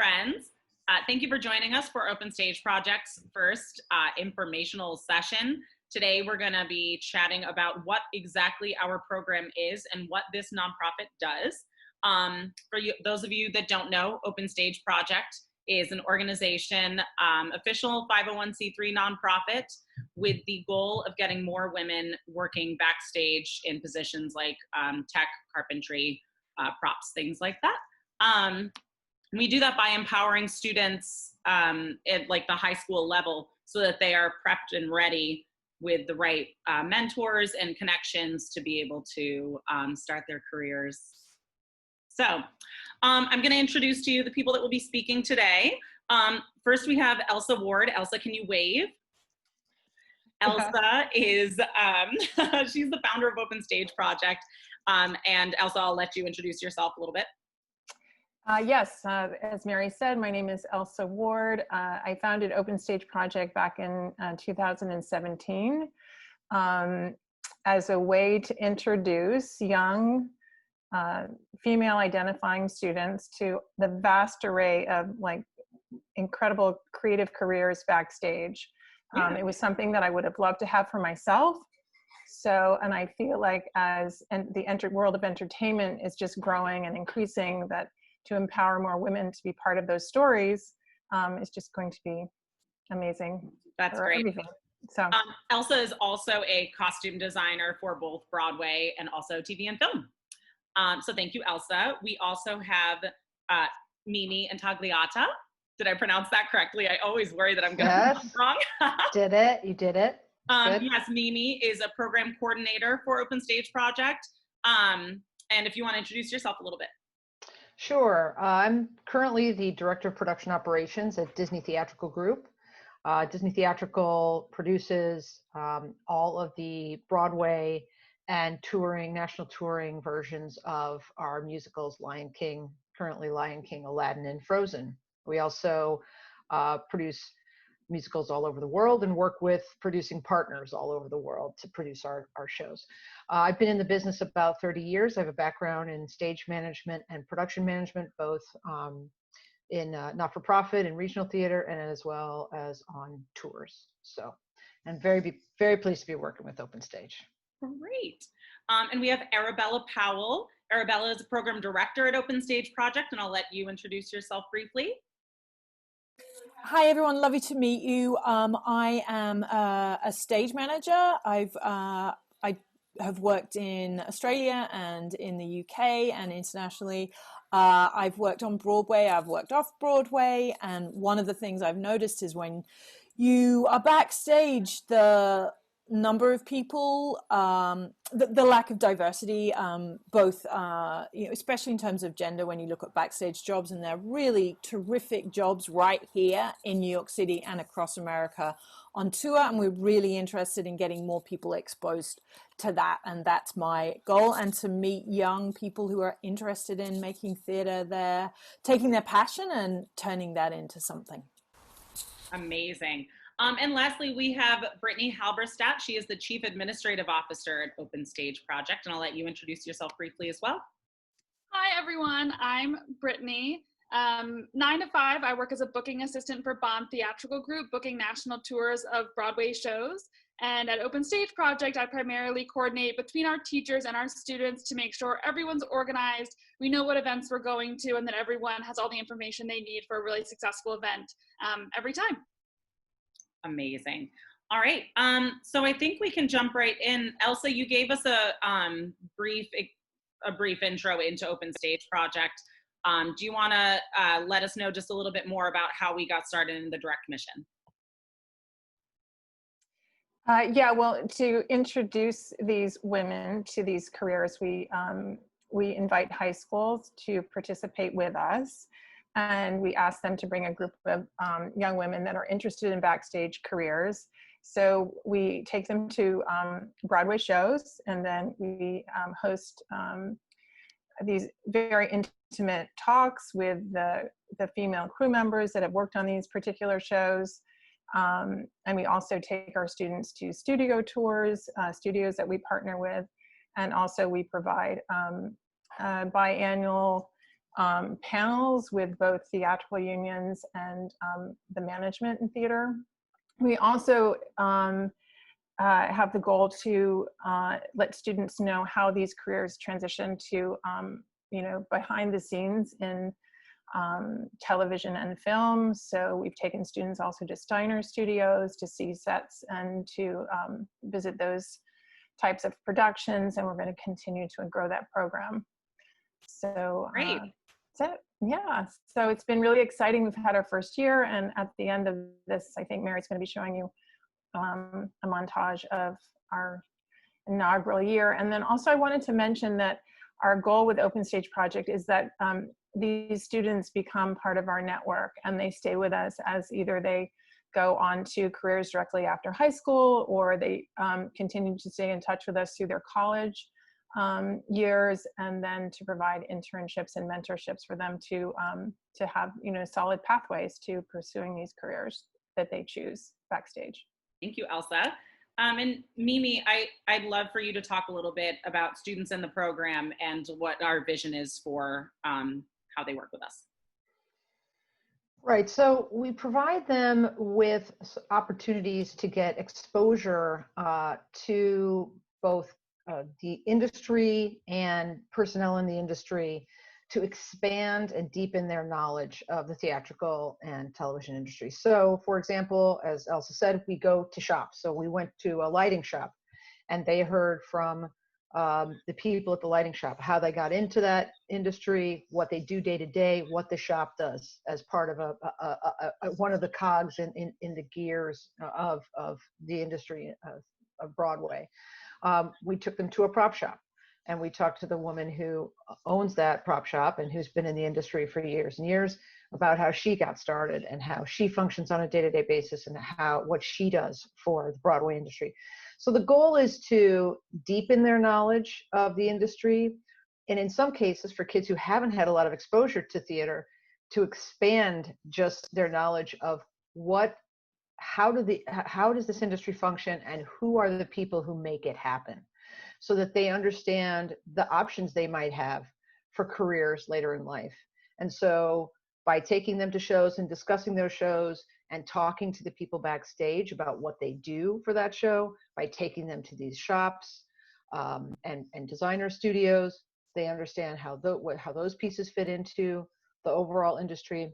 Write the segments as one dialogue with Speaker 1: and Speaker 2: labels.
Speaker 1: friends. Thank you for joining us for Open Stage Project's first informational session. Today, we're going to be chatting about what exactly our program is and what this nonprofit does. Those of you that don't know, Open Stage Project is an organization, official 501c3 nonprofit with the goal of getting more women working backstage in positions like tech, carpentry, props, things like that. We do that by empowering students at like the high school level so that they are prepped and ready with the right mentors and connections to be able to start their careers. So I'm going to introduce to you the people that will be speaking today. First, we have Elsa Ward. Elsa, can you wave? Elsa is, she's the founder of Open Stage Project. And Elsa, I'll let you introduce yourself a little bit.
Speaker 2: Yes, as Mary said, my name is Elsa Ward. I founded Open Stage Project back in 2017 as a way to introduce young female identifying students to the vast array of like incredible creative careers backstage. It was something that I would have loved to have for myself. So, and I feel like as the world of entertainment is just growing and increasing, that to empower more women to be part of those stories is just going to be amazing.
Speaker 1: That's great.
Speaker 2: Everything. So
Speaker 1: Elsa is also a costume designer for both Broadway and also TV and film. So thank you, Elsa. We also have Mimi Intagliata. Did I pronounce that correctly? I always worry that I'm going to pronounce it wrong.
Speaker 3: Did it? You did it.
Speaker 1: Yes, Mimi is a program coordinator for Open Stage Project. And if you want to introduce yourself a little bit.
Speaker 3: Sure. I'm currently the Director of Production Operations at Disney Theatrical Group. Disney Theatrical produces all of the Broadway and national touring versions of our musicals, Lion King, currently Lion King, Aladdin, and Frozen. We also produce musicals all over the world and work with producing partners all over the world to produce our shows. I've been in the business about 30 years. I have a background in stage management and production management, both in not-for-profit and regional theater, and as well as on tours. So, and very pleased to be working with Open Stage.
Speaker 1: Great. And we have Arabella Powell. Arabella is a program director at Open Stage Project, and I'll let you introduce yourself briefly.
Speaker 4: Hi everyone, lovely to meet you. I am a stage manager. I have worked in Australia and in the UK and internationally. I've worked on Broadway, I've worked off Broadway, and one of the things I've noticed is when you are backstage, the number of people, the lack of diversity, both, especially in terms of gender, when you look at backstage jobs, and they're really terrific jobs right here in New York City and across America on tour. And we're really interested in getting more people exposed to that. And that's my goal. And to meet young people who are interested in making theater there, taking their passion and turning that into something.
Speaker 1: Amazing. And lastly, we have Brittany Halberstadt. She is the Chief Administrative Officer at Open Stage Project, and I'll let you introduce yourself briefly as well.
Speaker 5: Hi, everyone. I'm Brittany. 9 to 5, I work as a booking assistant for Bond Theatrical Group, booking national tours of Broadway shows. And at Open Stage Project, I primarily coordinate between our teachers and our students to make sure everyone's organized, we know what events we're going to, and that everyone has all the information they need for a really successful event every time.
Speaker 1: Amazing. All right. So I think we can jump right in. Elsa, you gave us a brief intro into Open Stage Project. Do you want to let us know just a little bit more about how we got started in the direct mission?
Speaker 2: Yeah, well, to introduce these women to these careers, we invite high schools to participate with us. And we ask them to bring a group of young women that are interested in backstage careers. So we take them to Broadway shows, and then we host these very intimate talks with the female crew members that have worked on these particular shows. And we also take our students to studio tours, studios that we partner with. And also we provide biannual panels with both theatrical unions and the management in theater. We also have the goal to let students know how these careers transition to, behind the scenes in television and film. So we've taken students also to Steiner Studios to see sets and to visit those types of productions, and we're going to continue to grow that program. So
Speaker 1: great.
Speaker 2: Yeah, so it's been really exciting. We've had our first year, and at the end of this, I think Mary's going to be showing you a montage of our inaugural year. And then also I wanted to mention that our goal with Open Stage Project is that these students become part of our network, and they stay with us as either they go on to careers directly after high school, or they continue to stay in touch with us through their college years, and then to provide internships and mentorships for them to have solid pathways to pursuing these careers that they choose backstage.
Speaker 1: Thank you, Elsa. And Mimi, I'd love for you to talk a little bit about students in the program and what our vision is for how they work with us.
Speaker 3: Right, so we provide them with opportunities to get exposure to both the industry and personnel in the industry, to expand and deepen their knowledge of the theatrical and television industry. So, for example, as Elsa said, we go to shops. So we went to a lighting shop, and they heard from the people at the lighting shop how they got into that industry, what they do day to day, what the shop does as part of one of the cogs in the gears of the industry of Broadway. We took them to a prop shop, and we talked to the woman who owns that prop shop and who's been in the industry for years and years about how she got started and how she functions on a day-to-day basis and what she does for the Broadway industry. So the goal is to deepen their knowledge of the industry, and in some cases for kids who haven't had a lot of exposure to theater, to expand just their knowledge of how does this industry function, and who are the people who make it happen, so that they understand the options they might have for careers later in life. And so by taking them to shows and discussing those shows and talking to the people backstage about what they do for that show, by taking them to these shops and designer studios, they understand how those pieces fit into the overall industry.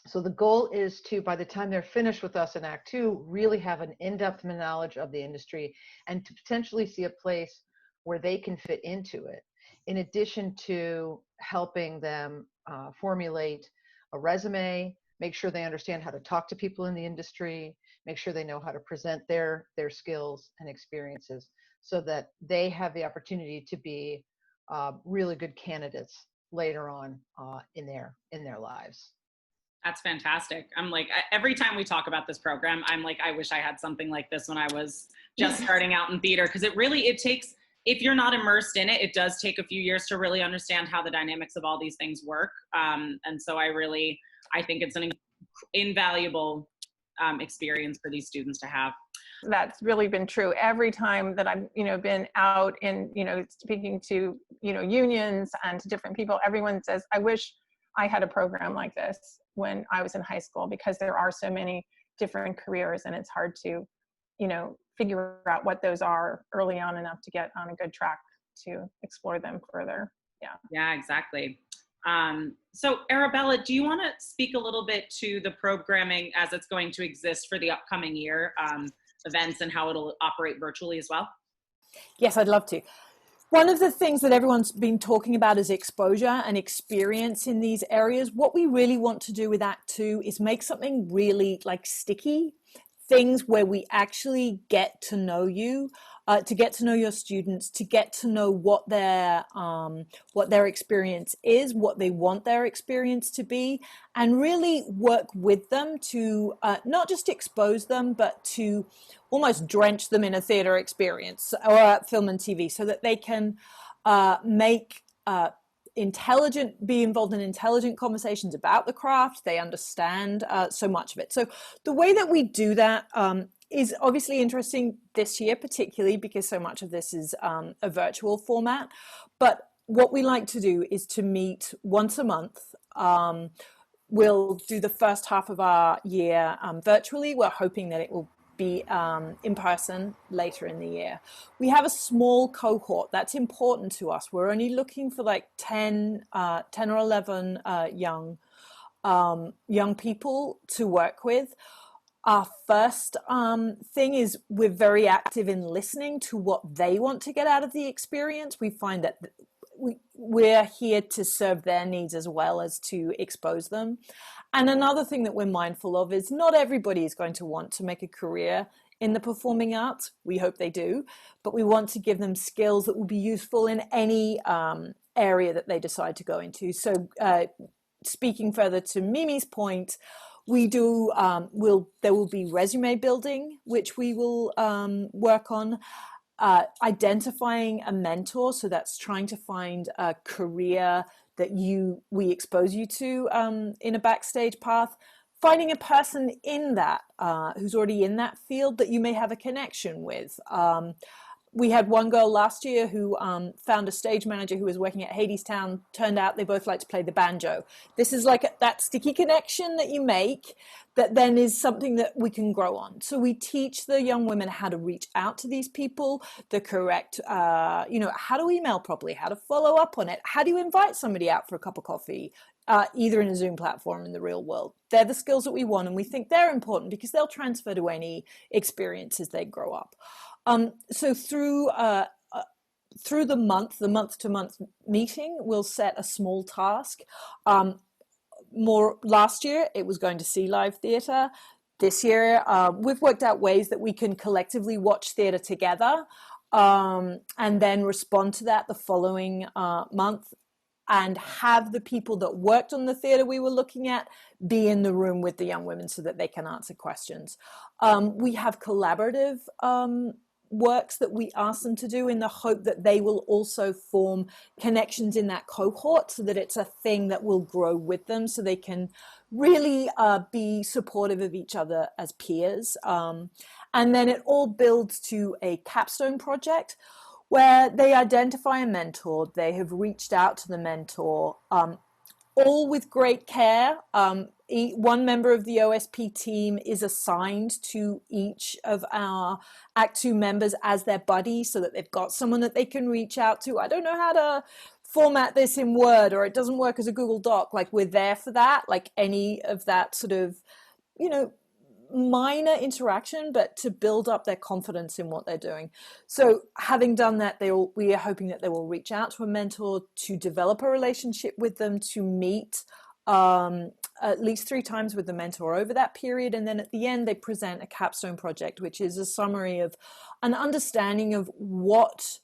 Speaker 3: So the goal is to, by the time they're finished with us in Act 2, really have an in-depth knowledge of the industry, and to potentially see a place where they can fit into it, in addition to helping them formulate a resume, make sure they understand how to talk to people in the industry, make sure they know how to present their skills and experiences, so that they have the opportunity to be really good candidates later on in their lives.
Speaker 1: That's fantastic. I'm like, every time we talk about this program, I'm like, I wish I had something like this when I was just starting out in theater, because it takes, if you're not immersed in it, it does take a few years to really understand how the dynamics of all these things work. And so I think it's an invaluable experience for these students to have.
Speaker 2: That's really been true. Every time that I've, been out in, speaking to, unions and to different people, everyone says, I wish I had a program like this when I was in high school, because there are so many different careers, and it's hard to, figure out what those are early on enough to get on a good track to explore them further. Yeah,
Speaker 1: exactly. So Arabella, do you want to speak a little bit to the programming as it's going to exist for the upcoming year, events, and how it'll operate virtually as well?
Speaker 4: Yes, I'd love to. One of the things that everyone's been talking about is exposure and experience in these areas. What we really want to do with Act 2 is make something really sticky, things where we actually get to know you, to get to know your students, to get to know what their experience is, what they want their experience to be, and really work with them to not just expose them, but to almost drench them in a theater experience or film and TV, so that they can be involved in intelligent conversations about the craft. They understand so much of it. So the way that we do that is obviously interesting this year, particularly because so much of this is a virtual format. But what we like to do is to meet once a month. We'll do the first half of our year virtually. We're hoping that it will be in person later in the year. We have a small cohort. That's important to us. We're only looking for like 10 or 11 young people to work with. Our first thing is we're very active in listening to what they want to get out of the experience. We find that we're here to serve their needs as well as to expose them. And another thing that we're mindful of is not everybody is going to want to make a career in the performing arts. We hope they do, but we want to give them skills that will be useful in any area that they decide to go into. So speaking further to Mimi's point, we do, there will be resume building, which we will work on. Identifying a mentor, so that's trying to find a career that we expose you to in a backstage path. Finding a person in that who's already in that field that you may have a connection with. We had one girl last year who found a stage manager who was working at Hadestown. Turned out they both like to play the banjo. This is like that sticky connection that you make that then is something that we can grow on. So we teach the young women how to reach out to these people, the correct, how to email properly, how to follow up on it, how do you invite somebody out for a cup of coffee, either in a Zoom platform or in the real world. They're the skills that we want, and we think they're important because they'll transfer to any experience as they grow up. So through the month-to-month meeting, we'll set a small task. Last year, it was going to see live theatre. This year, we've worked out ways that we can collectively watch theatre together and then respond to that the following month and have the people that worked on the theatre we were looking at be in the room with the young women so that they can answer questions. We have collaborative works that we ask them to do in the hope that they will also form connections in that cohort so that it's a thing that will grow with them so they can really be supportive of each other as peers. And then it all builds to a capstone project where they identify a mentor. They have reached out to the mentor, all with great care. One member of the OSP team is assigned to each of our Act 2 members as their buddy so that they've got someone that they can reach out to. I don't know how to format this in Word, or it doesn't work as a Google Doc. Like, we're there for that, like any of that sort of, minor interaction, but to build up their confidence in what they're doing. So having done that, we are hoping that they will reach out to a mentor to develop a relationship with them, to meet at least 3 times with the mentor over that period. And then at the end, they present a capstone project, which is a summary of an understanding of what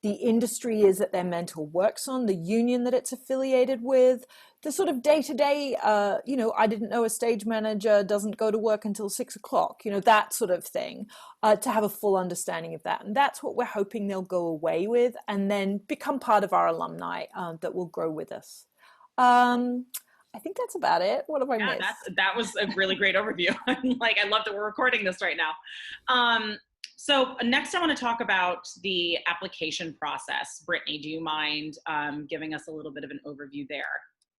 Speaker 4: the industry is that their mentor works on, the union that it's affiliated with, the sort of day-to-day, I didn't know a stage manager doesn't go to work until 6 o'clock, that sort of thing, to have a full understanding of that. And that's what we're hoping they'll go away with and then become part of our alumni that will grow with us. I think that's about it. What have I missed?
Speaker 1: That was a really great overview. I love that we're recording this right now. So next I want to talk about the application process. Brittany, do you mind giving us a little bit of an overview there?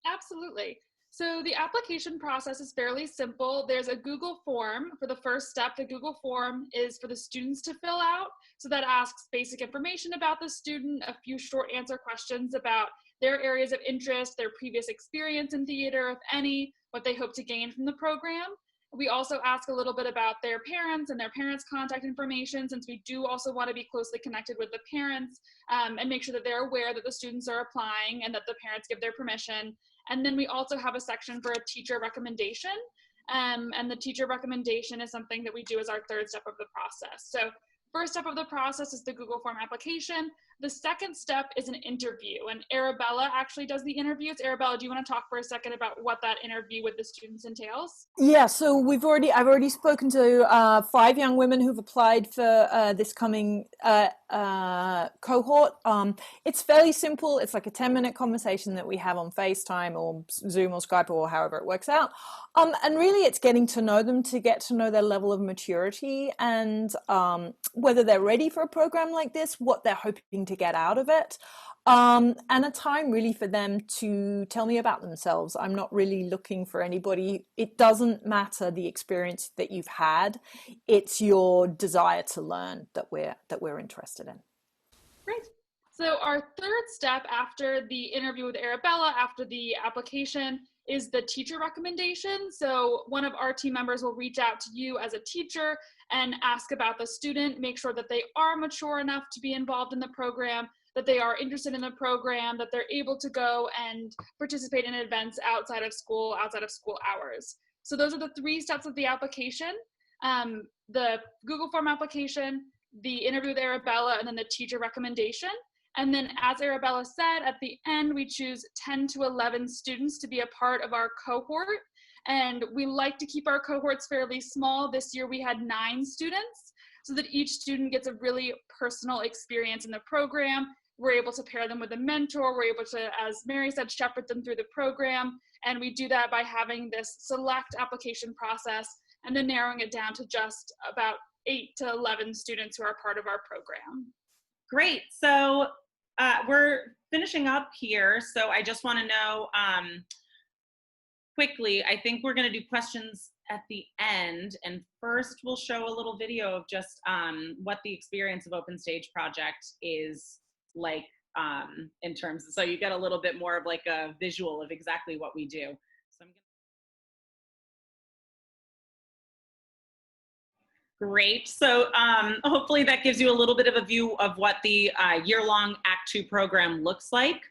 Speaker 5: Absolutely. So the application process is fairly simple. There's a Google form for the first step. The Google form is for the students to fill out. So that asks basic information about the student, a few short answer questions about their areas of interest, their previous experience in theater, if any, what they hope to gain from the program. We also ask a little bit about their parents and their parents' contact information, since we do also want to be closely connected with the parents and make sure that they're aware that the students are applying and that the parents give their permission. And then we also have a section for a teacher recommendation. And the teacher recommendation is something that we do as our third step of the process. So first step of the process is the Google Form application. The second step is an interview, and Arabella actually does the interviews. Arabella, do you want to talk for a second about what that interview with the students entails?
Speaker 4: Yeah, so I've already spoken to 5 young women who've applied for this coming cohort. It's fairly simple. It's like a 10-minute conversation that we have on FaceTime or Zoom or Skype or however it works out. And really it's getting to know them, to get to know their level of maturity and whether they're ready for a program like this, what they're hoping to get out of it. and a time really for them to tell me about themselves. I'm not really looking for anybody. It doesn't matter the experience that you've had. It's your desire to learn that we're interested in.
Speaker 5: Great. So our third step after the interview with Arabella, after the application, is the teacher recommendation. So one of our team members will reach out to you as a teacher and ask about the student, make sure that they are mature enough to be involved in the program, that they are interested in the program, that they're able to go and participate in events outside of school hours. So those are the 3 steps of the application: the Google form application, the interview with Arabella, and then the teacher recommendation. And then, as Arabella said, at the end, we choose 10 to 11 students to be a part of our cohort. And we like to keep our cohorts fairly small. This year we had 9 students, so that each student gets a really personal experience in the program. We're able to pair them with a mentor. We're able to, as Mary said, shepherd them through the program. And we do that by having this select application process and then narrowing it down to just about 8 to 11 students who are part of our program.
Speaker 1: Great. So we're finishing up here. So I just want to know quickly, I think we're going to do questions at the end. And first we'll show a little video of just what the experience of Open Stage Project is like in terms of, so you get a little bit more of like a visual of exactly what we do. So Great. So hopefully that gives you a little bit of a view of what the year-long Act 2 program looks like.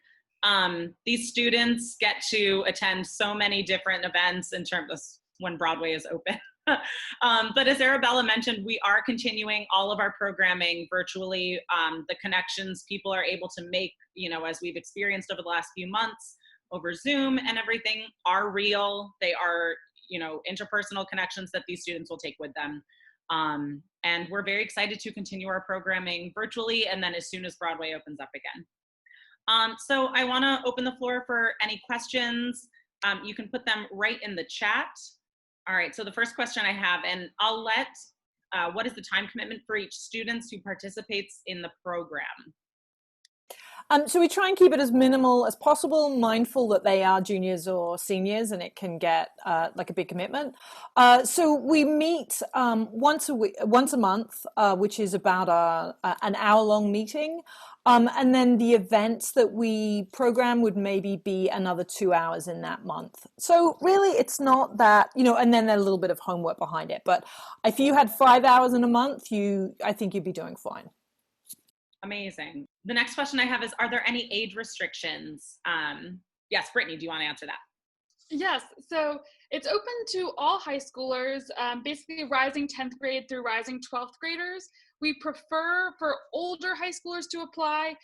Speaker 1: These students get to attend so many different events in terms of when Broadway is open. But as Arabella mentioned, we are continuing all of our programming virtually. The connections people are able to make, you know, as we've experienced over the last few months over Zoom and everything, are real. They are, you know, interpersonal connections that these students will take with them. And we're very excited to continue our programming virtually, and then as soon as Broadway opens up again. So I want to open the floor for any questions. You can put them right in the chat. All right, so the first question I have, and I'll let, what is the time commitment for each student who participates in the program?
Speaker 4: So we try and keep it as minimal as possible, mindful that they are juniors or seniors and it can get like a big commitment. So we meet once a month, which is about an hour-long meeting. And then the events that we program would maybe be another 2 hours in that month. So really it's not that, you know, and then there's a little bit of homework behind it. But if you had 5 hours in a month, I think you'd be doing fine.
Speaker 1: Amazing. The next question I have is, are there any age restrictions? Yes, Brittany, do you want to answer that?
Speaker 5: Yes, so it's open to all high schoolers, basically rising 10th grade through rising 12th graders. We prefer for older high schoolers to apply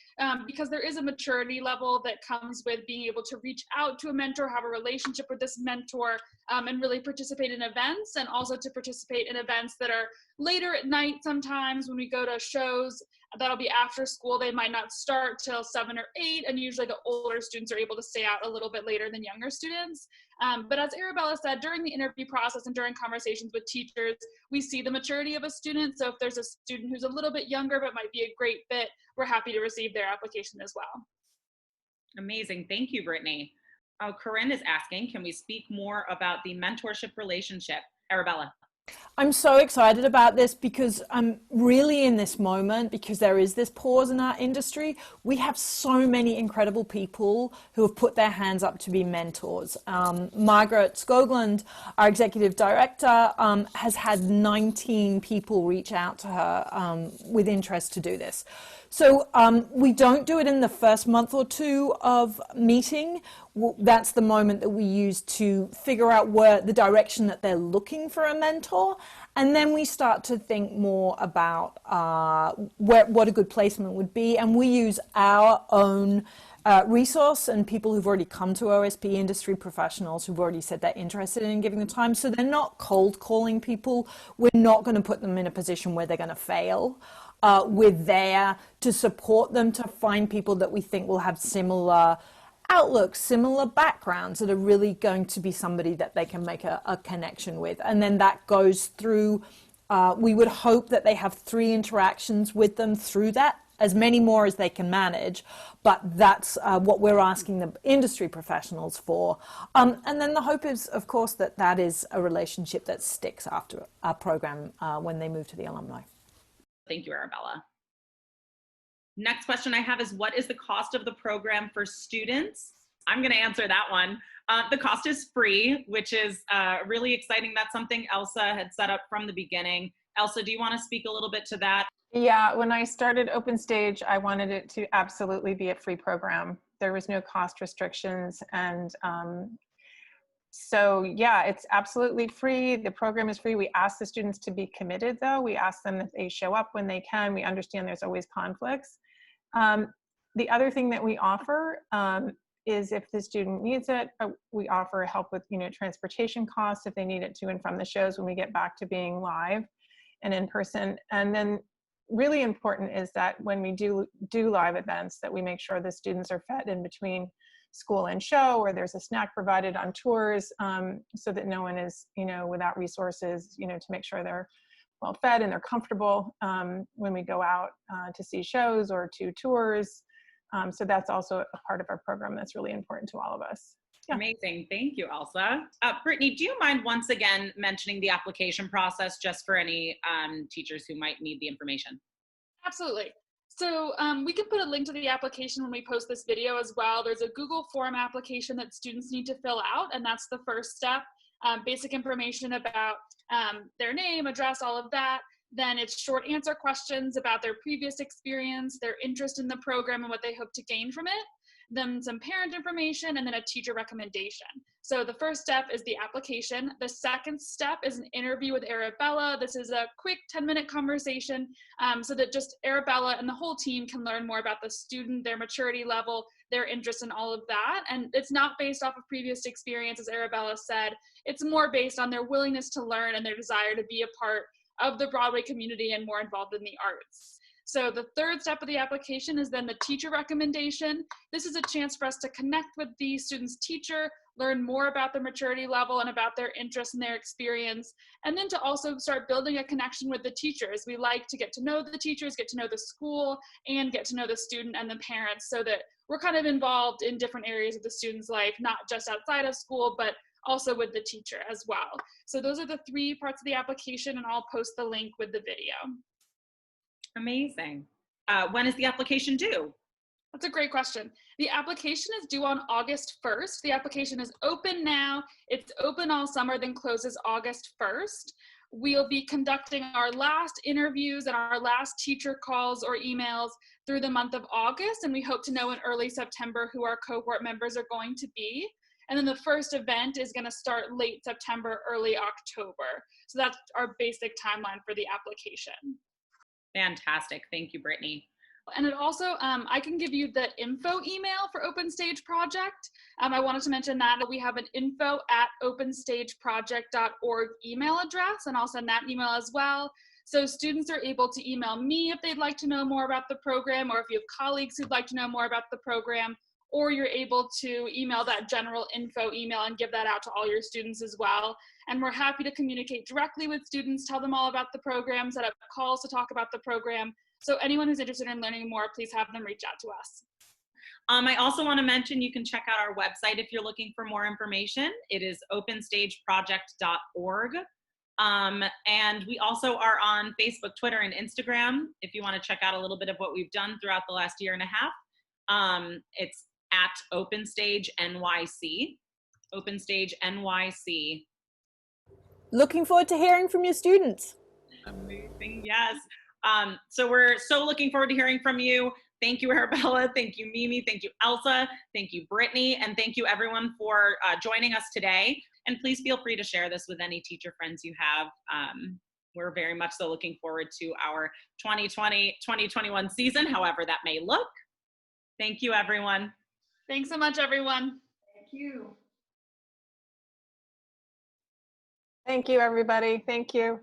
Speaker 5: because there is a maturity level that comes with being able to reach out to a mentor, have a relationship with this mentor, and really participate in events, and also to participate in events that are later at night sometimes when we go to shows. That'll be after school. They might not start till 7 or 8, and usually the older students are able to stay out a little bit later than younger students. But as Arabella said, during the interview process and during conversations with teachers, we see the maturity of a student. So if there's a student who's a little bit younger but might be a great fit, we're happy to receive their application as well.
Speaker 1: Amazing. Thank you, Brittany. Oh, Corinne is asking, can we speak more about the mentorship relationship? Arabella.
Speaker 4: I'm so excited about this because I'm really in this moment, because there is this pause in our industry. We have so many incredible people who have put their hands up to be mentors. Margaret Skoglund, our executive director, has had 19 people reach out to her with interest to do this. So we don't do it in the first month or 2 of meeting. That's the moment that we use to figure out where the direction that they're looking for a mentor. And then we start to think more about what a good placement would be. And we use our own resource and people who've already come to OSP, industry professionals who've already said they're interested in giving the time. So they're not cold calling people. We're not going to put them in a position where they're going to fail. We're there to support them, to find people that we think will have similar outlooks, similar backgrounds, that are really going to be somebody that they can make a connection with. And then that goes through, we would hope that they have 3 interactions with them through that as many more as they can manage, but that's what we're asking the industry professionals for. And then the hope is, of course, that that is a relationship that sticks after our program when they move to the alumni.
Speaker 1: Thank you, Arabella. Next question I have is, what is the cost of the program for students? I'm going to answer that one. The cost is free, which is really exciting. That's something Elsa had set up from the beginning. Elsa, do you want to speak a little bit to that?
Speaker 2: Yeah, when I started Open Stage, I wanted it to absolutely be a free program. There was no cost restrictions. And so, yeah, it's absolutely free. The program is free. We ask the students to be committed, though. We ask them that they show up when they can. We understand there's always conflicts. The other thing that we offer is if the student needs it, we offer help with, transportation costs if they need it to and from the shows when we get back to being live and in person. And then really important is that when we do live events, that we make sure the students are fed in between school and show, or there's a snack provided on tours, so that no one is, without resources, to make sure they're well fed and they're comfortable when we go out to see shows or to tours. So that's also a part of our program that's really important to all of us. Yeah.
Speaker 1: Amazing. Thank you, Elsa. Brittany, do you mind once again mentioning the application process just for any teachers who might need the information?
Speaker 5: Absolutely. So we can put a link to the application when we post this video as well. There's a Google form application that students need to fill out, and that's the first step. Basic information about their name, address, all of that. Then it's short answer questions about their previous experience, their interest in the program and what they hope to gain from it. Then some parent information, and then a teacher recommendation. So the first step is the application. The second step is an interview with Arabella. This is a quick 10-minute conversation so that just Arabella and the whole team can learn more about the student, their maturity level, their interest in all of that. And it's not based off of previous experience, as Arabella said. It's more based on their willingness to learn and their desire to be a part of the Broadway community and more involved in the arts. So the third step of the application is then the teacher recommendation. This is a chance for us to connect with the student's teacher, learn more about their maturity level and about their interest and their experience, and then to also start building a connection with the teachers. We like to get to know the teachers, get to know the school, and get to know the student and the parents so that we're kind of involved in different areas of the student's life, not just outside of school, but also with the teacher as well. So those are the three parts of the application, and I'll post the link with the video.
Speaker 1: Amazing. When is the application due?
Speaker 5: That's a great question. The application is due on August 1st. The application is open now. It's open all summer, then closes August 1st. We'll be conducting our last interviews and our last teacher calls or emails through the month of August, and we hope to know in early September who our cohort members are going to be. And then the first event is going to start late September, early October. So that's our basic timeline for the application.
Speaker 1: Fantastic. Thank you, Brittany.
Speaker 5: And it also, I can give you the info email for Open Stage Project. I wanted to mention that we have an info@openstageproject.org email address, and I'll send that email as well. So students are able to email me if they'd like to know more about the program, or if you have colleagues who'd like to know more about the program, or you're able to email that general info email and give that out to all your students as well. And we're happy to communicate directly with students, tell them all about the program, set up calls to talk about the program. So anyone who's interested in learning more, please have them reach out to us.
Speaker 1: I also want to mention you can check out our website if you're looking for more information. It is openstageproject.org. And we also are on Facebook, Twitter, and Instagram if you want to check out a little bit of what we've done throughout the last year and a half. It's at OpenStage NYC. OpenStage NYC.
Speaker 4: Looking forward to hearing from your students.
Speaker 1: Amazing, yes. So we're so looking forward to hearing from you. Thank you, Arabella. Thank you, Mimi. Thank you, Elsa. Thank you, Brittany. And thank you, everyone, for joining us today. And please feel free to share this with any teacher friends you have. We're very much so looking forward to our 2020-2021 season, however that may look. Thank you, everyone.
Speaker 5: Thanks so much, everyone.
Speaker 3: Thank you.
Speaker 2: Thank you, everybody. Thank you.